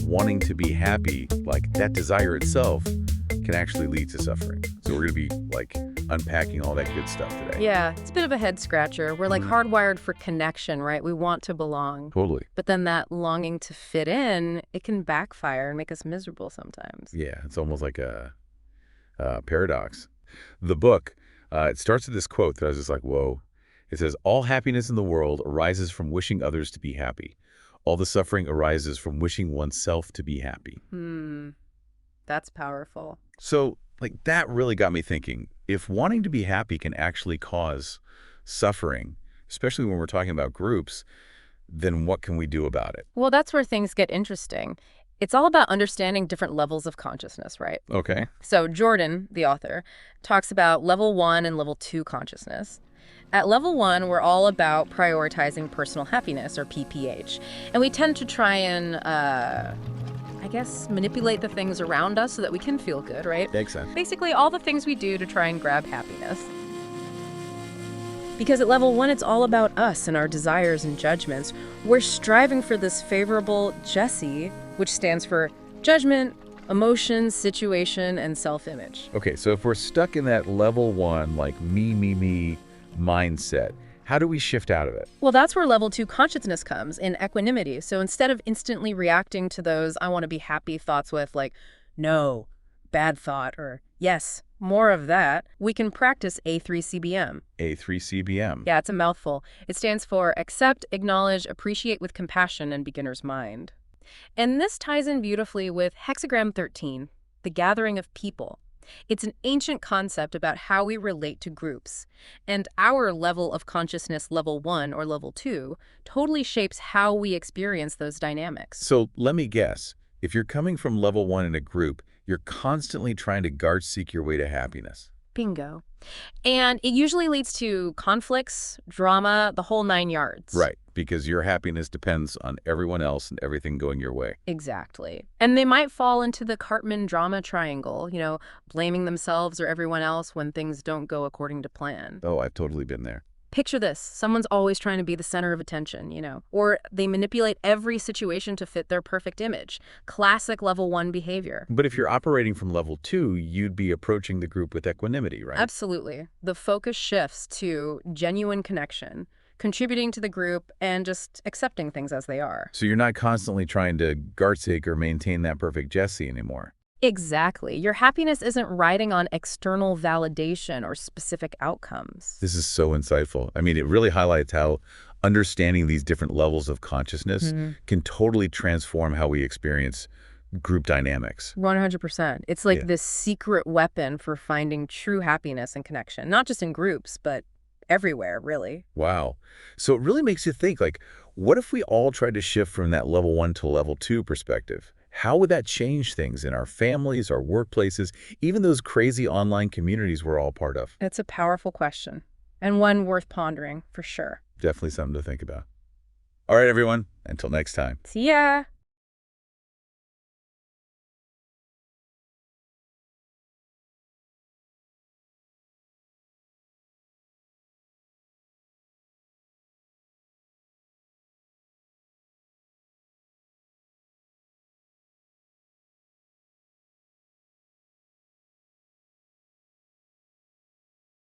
wanting to be happy, like that desire itself, can actually lead to suffering. So we're going to be like unpacking all that good stuff today. Yeah, it's a bit of a head scratcher. We're like hardwired for connection, right? We want to belong. Totally. But then that longing to fit in, it can backfire and make us miserable sometimes. Yeah, it's almost like a paradox. The book, it starts with this quote that I was just like, whoa. It says, all happiness in the world arises from wishing others to be happy. All the suffering arises from wishing oneself to be happy. That's powerful. So, like, that really got me thinking. If wanting to be happy can actually cause suffering, especially when we're talking about groups, then what can we do about it? Well, that's where things get interesting. It's all about understanding different levels of consciousness, right? Okay. So Jordan, the author, talks about level 1 and level 2 consciousness. At level 1, we're all about prioritizing personal happiness, or PPH. And we tend to try and, manipulate the things around us so that we can feel good, right? Makes sense. Basically, all the things we do to try and grab happiness. Because at level 1, it's all about us and our desires and judgments. We're striving for this favorable Jessie, which stands for judgment, emotion, situation, and self-image. Okay, so if we're stuck in that level 1, like me mindset, how do we shift out of it? Well, that's where level 2 consciousness comes, in equanimity. So instead of instantly reacting to those I want to be happy thoughts with like, no, bad thought, or yes, more of that, we can practice A3CBM. A3CBM. Yeah, it's a mouthful. It stands for accept, acknowledge, appreciate with compassion, and beginner's mind. And this ties in beautifully with Hexagram 13, the gathering of people. It's an ancient concept about how we relate to groups. And our level of consciousness, level 1 or level 2, totally shapes how we experience those dynamics. So let me guess. If you're coming from level 1 in a group, you're constantly trying to guard-seek your way to happiness. Bingo. And it usually leads to conflicts, drama, the whole 9 yards. Right, because your happiness depends on everyone else and everything going your way. Exactly. And they might fall into the Cartman drama triangle, blaming themselves or everyone else when things don't go according to plan. Oh, I've totally been there. Picture this. Someone's always trying to be the center of attention, or they manipulate every situation to fit their perfect image. Classic level 1 behavior. But if you're operating from level 2, you'd be approaching the group with equanimity, right? Absolutely. The focus shifts to genuine connection, contributing to the group, and just accepting things as they are. So you're not constantly trying to guard-seek or maintain that perfect Jessie anymore. Exactly. Your happiness isn't riding on external validation or specific outcomes. This is so insightful. I mean, it really highlights how understanding these different levels of consciousness can totally transform how we experience group dynamics. 100%. It's like this secret weapon for finding true happiness and connection, not just in groups, but everywhere, really. Wow. So it really makes you think, like, what if we all tried to shift from that level 1 to level 2 perspective? How would that change things in our families, our workplaces, even those crazy online communities we're all part of? It's a powerful question, and one worth pondering, for sure. Definitely something to think about. All right, everyone. Until next time. See ya!